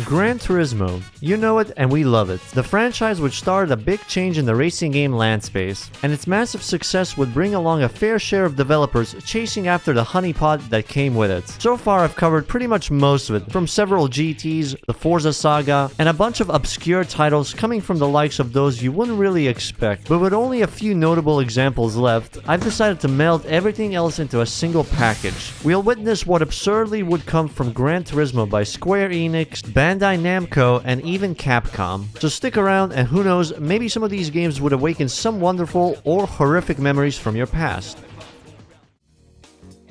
Gran Turismo. You know it and we love it. The franchise which started a big change in the racing game land space, and its massive success would bring along a fair share of developers chasing after the honeypot that came with it. So far I've covered pretty much most of it, from several GTs, the Forza saga, and a bunch of obscure titles coming from the likes of those you wouldn't really expect. But with only a few notable examples left, I've decided to meld everything else into a single package. We'll witness what absurdly would come from Gran Turismo by Square Enix, Bandai Namco, and even Capcom. So stick around and who knows, maybe some of these games would awaken some wonderful or horrific memories from your past.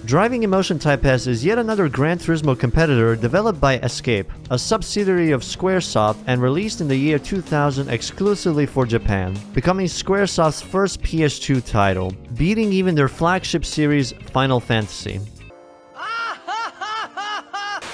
Driving Emotion Type S is yet another Gran Turismo competitor developed by Escape, a subsidiary of Squaresoft, and released in the year 2000 exclusively for Japan, becoming Squaresoft's first PS2 title, beating even their flagship series Final Fantasy.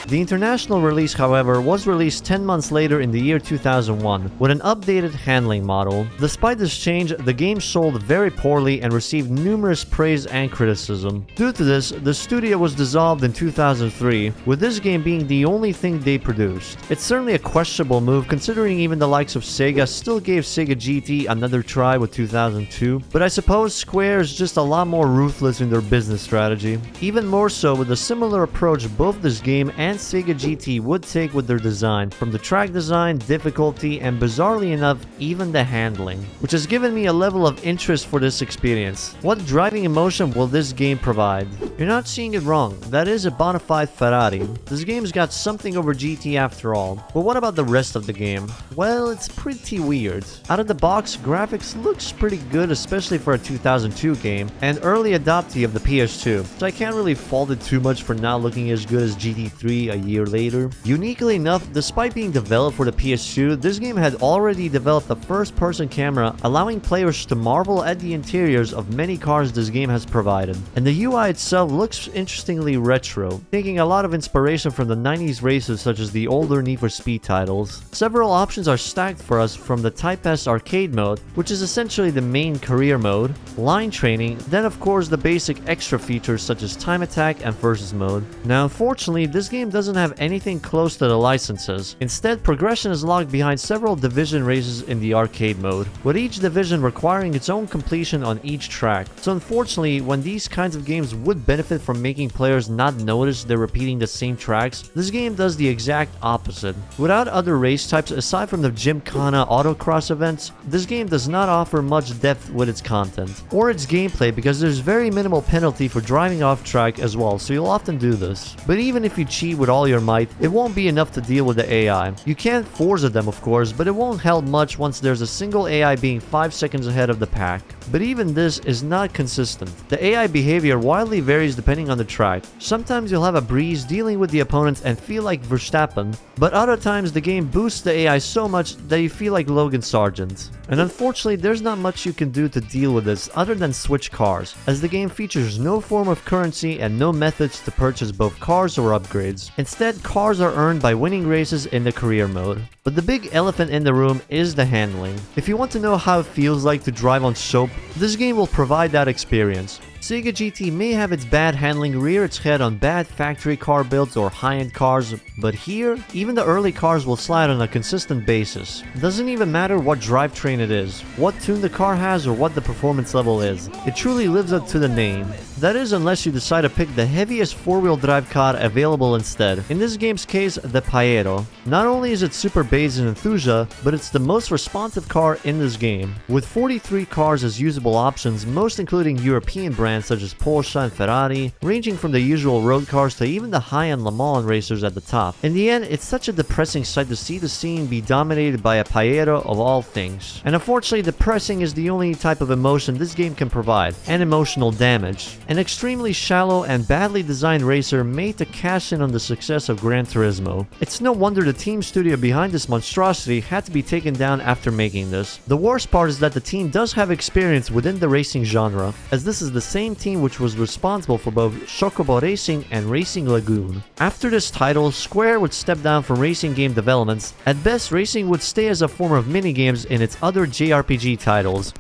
The international release, however, was released 10 months later in the year 2001 with an updated handling model. Despite this change, the game sold very poorly and received numerous praise and criticism. Due to this, the studio was dissolved in 2003, with this game being the only thing they produced. It's certainly a questionable move considering even the likes of Sega still gave Sega GT another try with 2002, but I suppose Square is just a lot more ruthless in their business strategy. Even more so with the similar approach both this game and Sega GT would take with their design, from the track design, difficulty, and bizarrely enough, even the handling, which has given me a level of interest for this experience. What driving emotion will this game provide? You're not seeing it wrong, that is a bona fide Ferrari. This game's got something over GT after all, but what about the rest of the game? Well, it's pretty weird. Out of the box, graphics looks pretty good, especially for a 2002 game, and early adoptee of the PS2, so I can't really fault it too much for not looking as good as GT3 a year later. Uniquely enough, despite being developed for the PS2, this game had already developed a first-person camera, allowing players to marvel at the interiors of many cars this game has provided. And the UI itself looks interestingly retro, taking a lot of inspiration from the 90s races such as the older Need for Speed titles. Several options are stacked for us, from the Type S arcade mode, which is essentially the main career mode, line training, then of course the basic extra features such as time attack and versus mode. Now unfortunately, this game doesn't have anything close to the licenses. Instead, progression is locked behind several division races in the arcade mode, with each division requiring its own completion on each track. So unfortunately, when these kinds of games would benefit from making players not notice they're repeating the same tracks, this game does the exact opposite. Without other race types aside from the Gymkhana autocross events, this game does not offer much depth with its content, or its gameplay, because there's very minimal penalty for driving off track as well, so you'll often do this. But even if you cheat with all your might, it won't be enough to deal with the AI. You can't Forza them of course, but it won't help much once there's a single AI being 5 seconds ahead of the pack. But even this is not consistent. The AI behavior wildly varies depending on the track. Sometimes you'll have a breeze dealing with the opponents and feel like Verstappen, but other times the game boosts the AI so much that you feel like Logan Sargent. And unfortunately, there's not much you can do to deal with this other than switch cars, as the game features no form of currency and no methods to purchase both cars or upgrades. Instead, cars are earned by winning races in the career mode. But the big elephant in the room is the handling. If you want to know how it feels like to drive on soap, this game will provide that experience. Sega GT may have its bad handling rear its head on bad factory car builds or high-end cars, but here, even the early cars will slide on a consistent basis. Doesn't even matter what drivetrain it is, what tune the car has, or what the performance level is. It truly lives up to the name. That is, unless you decide to pick the heaviest four-wheel drive car available instead. In this game's case, the Paero. Not only is it super based in Enthusia, but it's the most responsive car in this game, with 43 cars as usable options, most including European brands such as Porsche and Ferrari, ranging from the usual road cars to even the high-end Le Mans racers at the top. In the end, it's such a depressing sight to see the scene be dominated by a Paero of all things. And unfortunately, depressing is the only type of emotion this game can provide, and emotional damage. An extremely shallow and badly designed racer made to cash in on the success of Gran Turismo. It's no wonder the team studio behind this monstrosity had to be taken down after making this. The worst part is that the team does have experience within the racing genre, as this is the same team which was responsible for both Chocobo Racing and Racing Lagoon. After this title, Square would step down from racing game developments. At best, racing would stay as a form of minigames in its other JRPG titles.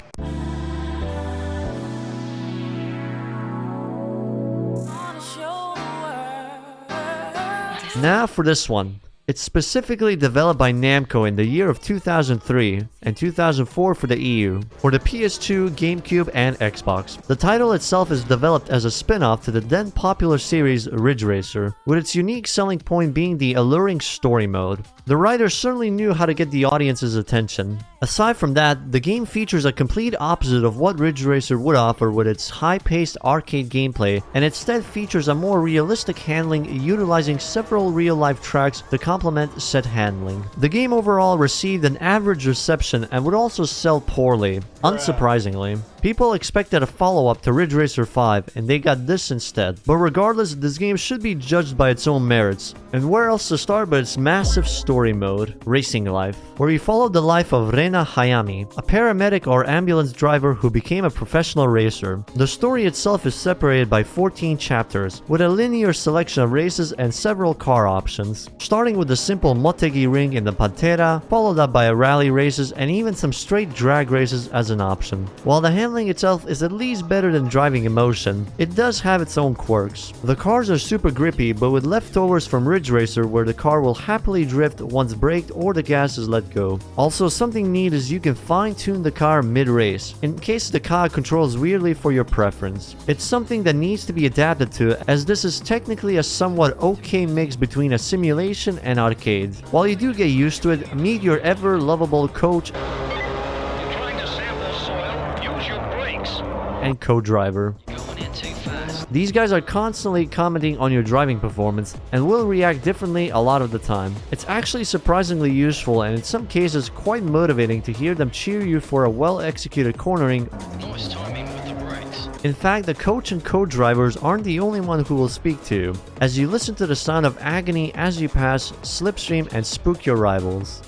Now for this one. It's specifically developed by Namco in the year of 2003 and 2004 for the EU, for the PS2, GameCube, and Xbox. The title itself is developed as a spin-off to the then popular series Ridge Racer, with its unique selling point being the alluring story mode. The writers certainly knew how to get the audience's attention. Aside from that, the game features a complete opposite of what Ridge Racer would offer with its high-paced arcade gameplay, and instead features a more realistic handling utilizing several real-life tracks to complement said handling. The game overall received an average reception and would also sell poorly, unsurprisingly. People expected a follow-up to Ridge Racer 5, and they got this instead. But regardless, this game should be judged by its own merits. And where else to start but its massive story mode, Racing Life, where we followed the life of Rena Hayami, a paramedic or ambulance driver who became a professional racer. The story itself is separated by 14 chapters, with a linear selection of races and several car options, starting with the simple Motegi ring in the Pantera, followed up by rally races and even some straight drag races as an option. While the handling itself is at least better than driving emotion, it does have its own quirks. The cars are super grippy, but with leftovers from Ridge Racer where the car will happily drift once braked or the gas is let go. Also, something neat is you can fine-tune the car mid-race, in case the car controls weirdly for your preference. It's something that needs to be adapted to, as this is technically a somewhat okay mix between a simulation and arcade. While you do get used to it, meet your ever-lovable coach and co-driver. These guys are constantly commenting on your driving performance and will react differently a lot of the time. It's actually surprisingly useful and in some cases quite motivating to hear them cheer you for a well-executed cornering. Nice timing with the brakes. In fact, the coach and co-drivers aren't the only one who will speak to you, as you listen to the sound of agony as you pass, slipstream, and spook your rivals.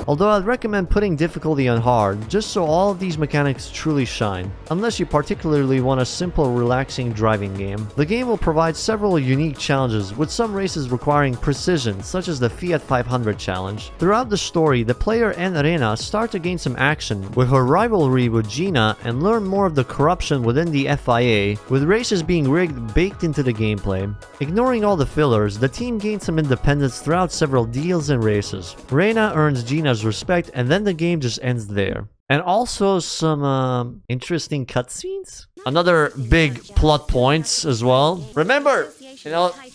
Although I'd recommend putting difficulty on hard, just so all of these mechanics truly shine, unless you particularly want a simple, relaxing driving game. The game will provide several unique challenges, with some races requiring precision, such as the Fiat 500 challenge. Throughout the story, the player and Arena start to gain some action with her rivalry with Gina and learn more of the corruption within the FIA, with races being rigged baked into the gameplay. Ignoring all the fillers, the team gains some independence throughout several deals and races. Reina earns Gina's respect, and then the game just ends there. And also some interesting cutscenes. Another big plot points as well. Remember,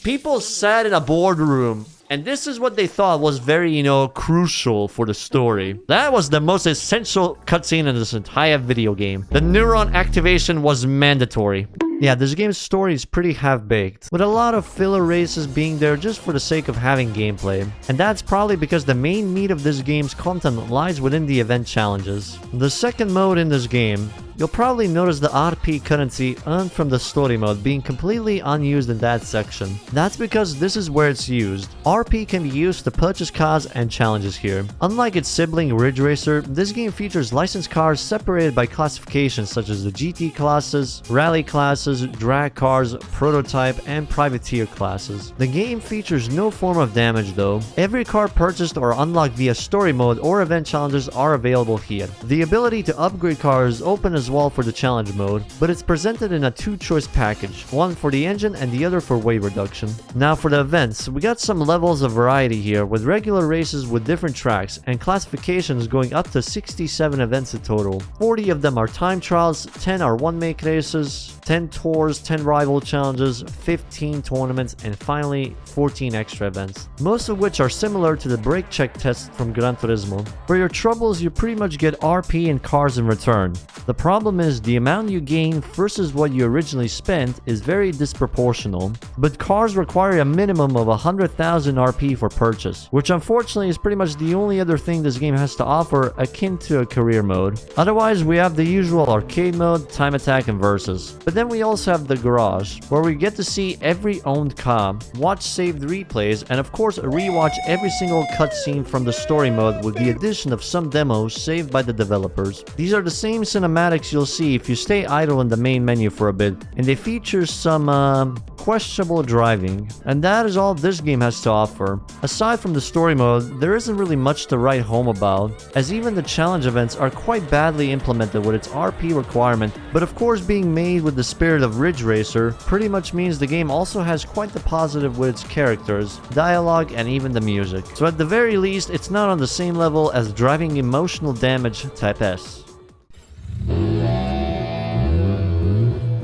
people sat in a boardroom and this is what they thought was very, crucial for the story. That was the most essential cutscene in this entire video game. The neuron activation was mandatory. Yeah, this game's story is pretty half-baked, with a lot of filler races being there just for the sake of having gameplay. And that's probably because the main meat of this game's content lies within the event challenges. The second mode in this game, you'll probably notice the RP currency earned from the story mode being completely unused in that section. That's because this is where it's used. RP can be used to purchase cars and challenges here. Unlike its sibling Ridge Racer, this game features licensed cars separated by classifications such as the GT classes, rally classes, drag cars, prototype, and privateer classes. The game features no form of damage though. Every car purchased or unlocked via story mode or event challenges are available here. The ability to upgrade cars is open as well for the challenge mode, but it's presented in a two-choice package, one for the engine and the other for weight reduction. Now for the events, we got some levels of variety here, with regular races with different tracks and classifications going up to 67 events in total. 40 of them are time trials, 10 are one-make races, 10 tours, 10 rival challenges, 15 tournaments, and finally 14 extra events, most of which are similar to the brake check test from Gran Turismo. For your troubles, you pretty much get RP and cars in return. The problem is the amount you gain versus what you originally spent is very disproportional, but cars require a minimum of 100,000 RP for purchase, which unfortunately is pretty much the only other thing this game has to offer akin to a career mode. Otherwise, we have the usual arcade mode, time attack, and versus. But then we also have the garage, where we get to see every owned car, watch saved replays, and of course rewatch every single cutscene from the story mode with the addition of some demos saved by the developers. These are the same cinematics you'll see if you stay idle in the main menu for a bit, and they feature some questionable driving, and that is all this game has to offer. Aside from the story mode, there isn't really much to write home about, as even the challenge events are quite badly implemented with its RP requirement, but of course being made with the spirit of Ridge Racer pretty much means the game also has quite the positive with its characters, dialogue, and even the music. So at the very least, it's not on the same level as Driving Emotional Damage Type S.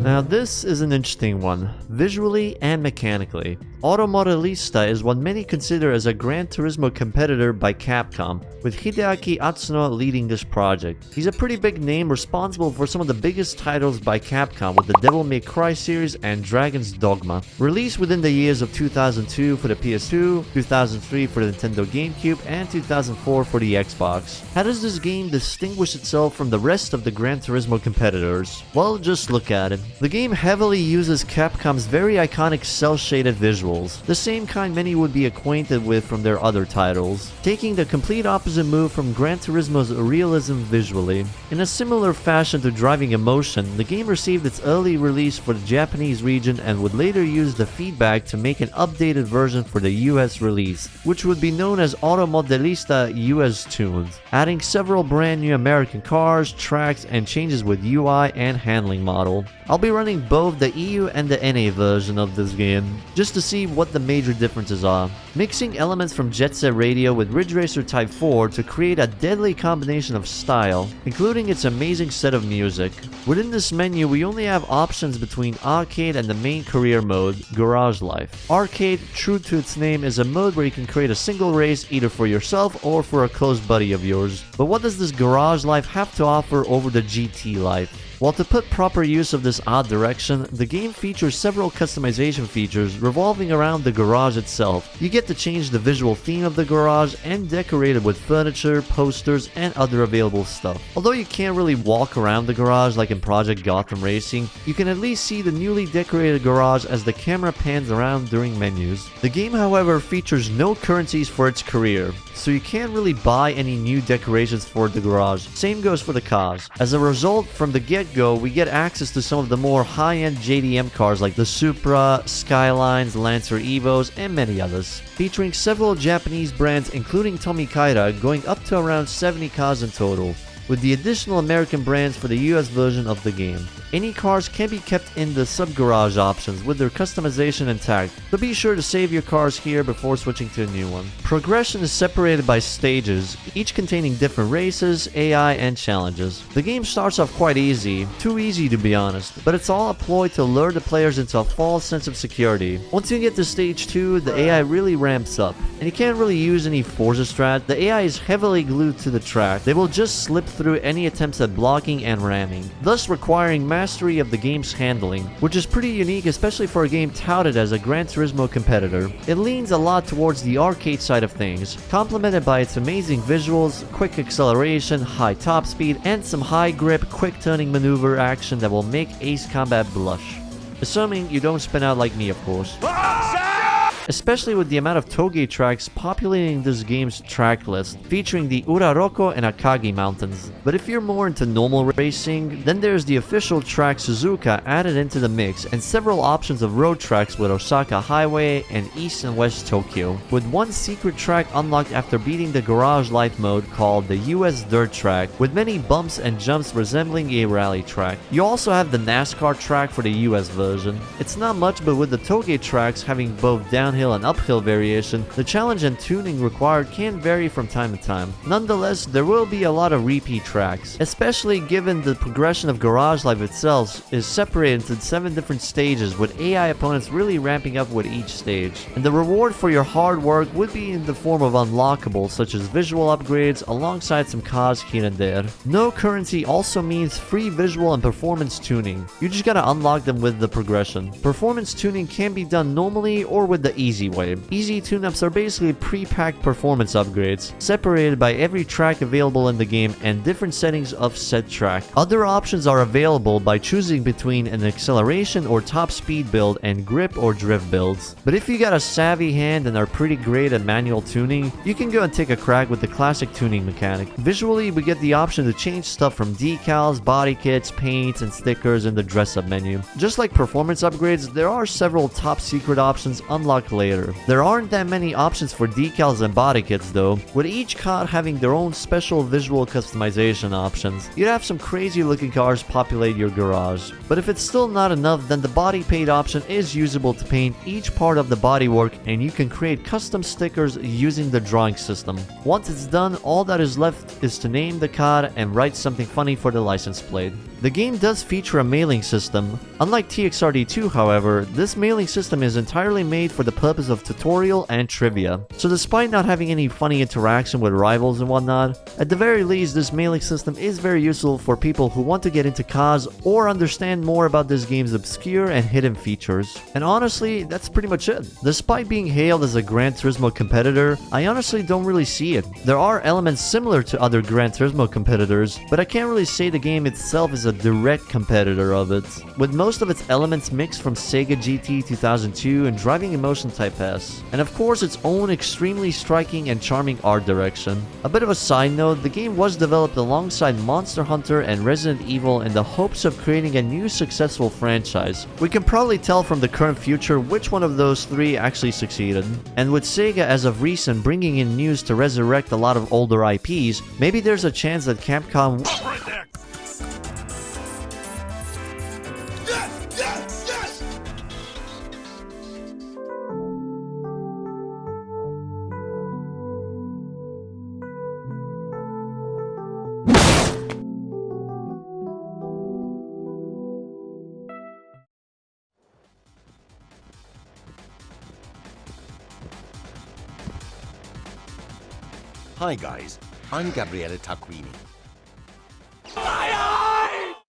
Now this is an interesting one, visually and mechanically. Automodelista is what many consider as a Gran Turismo competitor by Capcom, with Hideaki Atsuno leading this project. He's a pretty big name responsible for some of the biggest titles by Capcom with the Devil May Cry series and Dragon's Dogma. Released within the years of 2002 for the PS2, 2003 for the Nintendo GameCube, and 2004 for the Xbox. How does this game distinguish itself from the rest of the Gran Turismo competitors? Well, just look at it. The game heavily uses Capcom's very iconic cel-shaded visuals, the same kind many would be acquainted with from their other titles, taking the complete opposite move from Gran Turismo's realism visually. In a similar fashion to Driving Emotion, the game received its early release for the Japanese region and would later use the feedback to make an updated version for the US release, which would be known as Automodelista US Tunes, adding several brand new American cars, tracks, and changes with UI and handling model. I'll be running both the EU and the NA version of this game, just to see what the major differences are. Mixing elements from Jet Set Radio with Ridge Racer Type 4 to create a deadly combination of style, including its amazing set of music. Within this menu, we only have options between Arcade and the main career mode, Garage Life. Arcade, true to its name, is a mode where you can create a single race either for yourself or for a close buddy of yours. But what does this Garage Life have to offer over the GT Life? Well, to put proper use of this odd direction, the game features several customization features revolving around the garage itself. You get to change the visual theme of the garage and decorate it with furniture, posters, and other available stuff. Although you can't really walk around the garage like in Project Gotham Racing, you can at least see the newly decorated garage as the camera pans around during menus. The game, however, features no currencies for its career, so you can't really buy any new decorations for the garage. Same goes for the cars. As a result, from the get-go, we get access to some of the more high-end JDM cars like the Supra, Skylines, Lancer Evos, and many others, featuring several Japanese brands including Tomicaira going up to around 70 cars in total, with the additional American brands for the US version of the game. Any cars can be kept in the sub-garage options with their customization intact, so be sure to save your cars here before switching to a new one. Progression is separated by stages, each containing different races, AI, and challenges. The game starts off quite easy, too easy to be honest, but it's all a ploy to lure the players into a false sense of security. Once you get to stage 2, the AI really ramps up, and you can't really use any Forza strat. The AI is heavily glued to the track. They will just slip through any attempts at blocking and ramming, thus requiring mastery of the game's handling, which is pretty unique especially for a game touted as a Gran Turismo competitor. It leans a lot towards the arcade side of things, complemented by its amazing visuals, quick acceleration, high top speed, and some high grip, quick turning maneuver action that will make Ace Combat blush. Assuming you don't spin out like me, of course. Especially with the amount of toge tracks populating this game's track list, featuring the Uraroko and Akagi mountains. But if you're more into normal racing, then there's the official track Suzuka added into the mix, and several options of road tracks with Osaka Highway and East and West Tokyo, with one secret track unlocked after beating the Garage Life mode called the US Dirt Track, with many bumps and jumps resembling a rally track. You also have the NASCAR track for the US version. It's not much, but with the toge tracks having both downhill and uphill variation, the challenge and tuning required can vary from time to time. Nonetheless, there will be a lot of repeat tracks, especially given the progression of Garage Life itself is separated into 7 different stages, with AI opponents really ramping up with each stage. And the reward for your hard work would be in the form of unlockables such as visual upgrades alongside some cars here and there. No currency also means free visual and performance tuning. You just gotta unlock them with the progression. Performance tuning can be done normally or with the easy way. Easy tune-ups are basically pre-packed performance upgrades, separated by every track available in the game and different settings of said track. Other options are available by choosing between an acceleration or top speed build and grip or drift builds. But if you got a savvy hand and are pretty great at manual tuning, you can go and take a crack with the classic tuning mechanic. Visually, we get the option to change stuff from decals, body kits, paints, and stickers in the dress-up menu. Just like performance upgrades, there are several top secret options unlocked later. There aren't that many options for decals and body kits though, with each COD having their own special visual customization options. You'd have some crazy looking cars populate your garage. But if it's still not enough, then the body paint option is usable to paint each part of the bodywork, and you can create custom stickers using the drawing system. Once it's done, all that is left is to name the COD and write something funny for the license plate. The game does feature a mailing system. Unlike TXRD2, however, this mailing system is entirely made for the purpose of tutorial and trivia. So despite not having any funny interaction with rivals and whatnot, at the very least this mailing system is very useful for people who want to get into CODs or understand more about this game's obscure and hidden features. And honestly, that's pretty much it. Despite being hailed as a Gran Turismo competitor, I honestly don't really see it. There are elements similar to other Gran Turismo competitors, but I can't really say the game itself is a direct competitor of it, with most of its elements mixed from Sega GT 2002 and Driving Emotion Type S, and of course its own extremely striking and charming art direction. A bit of a side note, the game was developed alongside Monster Hunter and Resident Evil in the hopes of creating a new successful franchise. We can probably tell from the current future which one of those three actually succeeded, and with Sega as of recent bringing in news to resurrect a lot of older IPs, maybe there's a chance that Capcom Hi guys, I'm Gabriele Tacquini.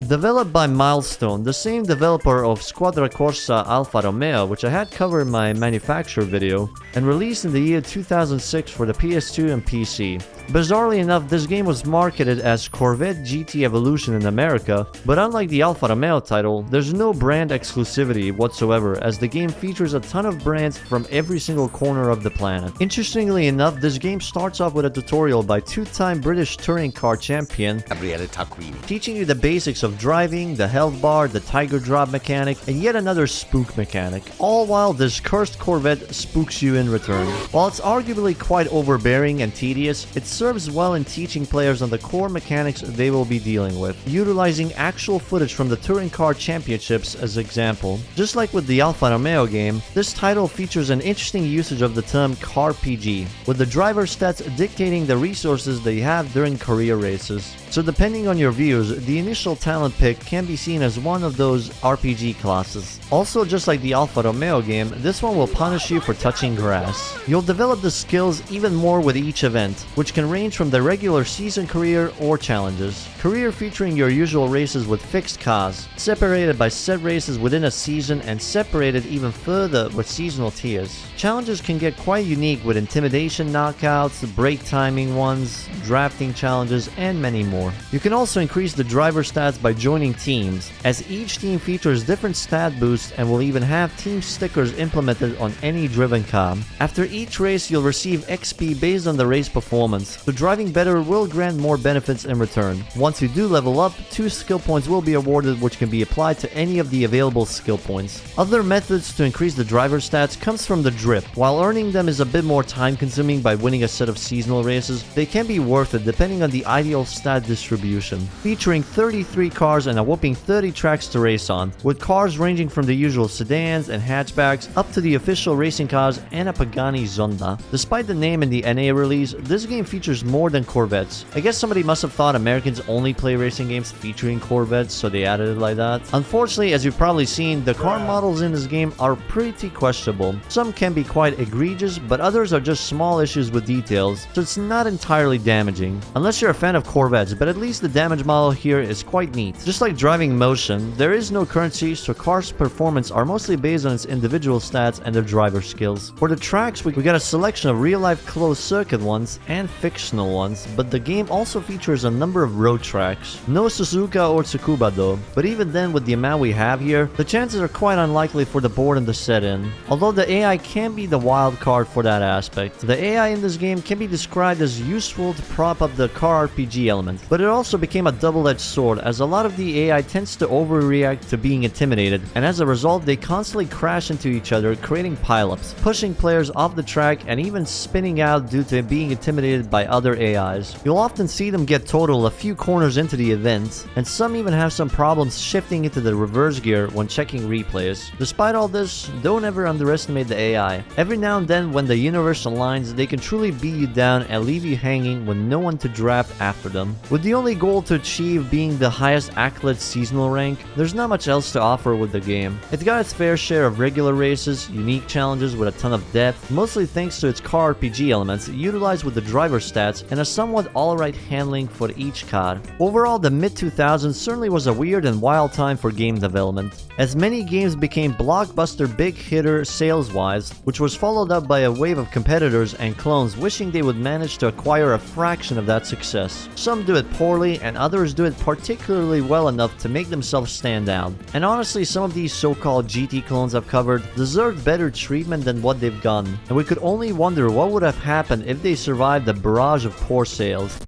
Developed by Milestone, the same developer of Squadra Corsa Alfa Romeo, which I had covered in my manufacturer video, and released in the year 2006 for the PS2 and PC. Bizarrely enough, this game was marketed as Corvette GT Evolution in America, but unlike the Alfa Romeo title, there's no brand exclusivity whatsoever, as the game features a ton of brands from every single corner of the planet. Interestingly enough, this game starts off with a tutorial by two-time British touring car champion Gabriele Tacquini, teaching you the basics of driving, the health bar, the tiger drop mechanic, and yet another spook mechanic, all while this cursed Corvette spooks you in return. While it's arguably quite overbearing and tedious, it serves well in teaching players on the core mechanics they will be dealing with, utilizing actual footage from the touring car championships as example. Just like with the Alfa Romeo game, this title features an interesting usage of the term CarPG, with the driver stats dictating the resources they have during career races. So depending on your views, the initial talent pick can be seen as one of those RPG classes. Also, just like the Alfa Romeo game, this one will punish you for touching grass. You'll develop the skills even more with each event, which can range from the regular season career or challenges. Career featuring your usual races with fixed cars, separated by set races within a season and separated even further with seasonal tiers. Challenges can get quite unique with intimidation knockouts, break timing ones, drafting challenges, and many more. You can also increase the driver stats by joining teams, as each team features different stat boosts and will even have team stickers implemented on any driven car. After each race, you'll receive XP based on the race performance, so driving better will grant more benefits in return. Once you do level up, 2 skill points will be awarded, which can be applied to any of the available skill points. Other methods to increase the driver stats comes from the drip. While earning them is a bit more time consuming by winning a set of seasonal races, they can be worth it depending on the ideal stat distribution. Featuring 33 cars and a whopping 30 tracks to race on, with cars ranging from the usual sedans and hatchbacks up to the official racing cars and a Pagani Zonda. Despite the name in the NA release, this game features features more than Corvettes. I guess somebody must have thought Americans only play racing games featuring Corvettes, so they added it like that. Unfortunately, as you've probably seen, the car models in this game are pretty questionable. Some can be quite egregious, but others are just small issues with details, so it's not entirely damaging. Unless you're a fan of Corvettes, but at least the damage model here is quite neat. Just like driving motion, there is no currency, so cars' performance are mostly based on its individual stats and their driver skills. For the tracks, we got a selection of real-life closed circuit ones and fictional ones, but the game also features a number of road tracks. No Suzuka or Tsukuba though, but even then with the amount we have here, the chances are quite unlikely for the boredom to set in. Although the AI can be the wild card for that aspect. The AI in this game can be described as useful to prop up the car RPG element, but it also became a double-edged sword as a lot of the AI tends to overreact to being intimidated, and as a result they constantly crash into each other, creating pileups, pushing players off the track and even spinning out due to being intimidated by other AIs. You'll often see them get totaled a few corners into the event, and some even have some problems shifting into the reverse gear when checking replays. Despite all this, don't ever underestimate the AI. Every now and then when the universe aligns, they can truly beat you down and leave you hanging with no one to draft after them. With the only goal to achieve being the highest accolade seasonal rank, there's not much else to offer with the game. It's got its fair share of regular races, unique challenges with a ton of depth, mostly thanks to its car RPG elements utilized with the driver stats and a somewhat alright handling for each car. Overall, the mid-2000s certainly was a weird and wild time for game development, as many games became blockbuster big hitter sales-wise, which was followed up by a wave of competitors and clones wishing they would manage to acquire a fraction of that success. Some do it poorly and others do it particularly well enough to make themselves stand out. And honestly, some of these so-called GT clones I've covered deserved better treatment than what they've gotten, and we could only wonder what would have happened if they survived the barrage of poor sales.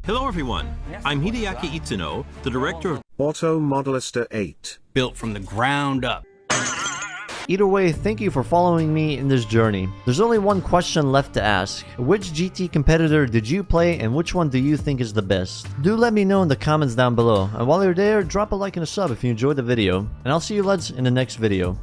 Hello everyone, I'm Hideaki Itsuno, the director of Automodelista 8. Built from the ground up. Either way, thank you for following me in this journey. There's only one question left to ask. Which GT competitor did you play and which one do you think is the best? Do let me know in the comments down below. And while you're there, drop a like and a sub if you enjoyed the video. And I'll see you lads in the next video.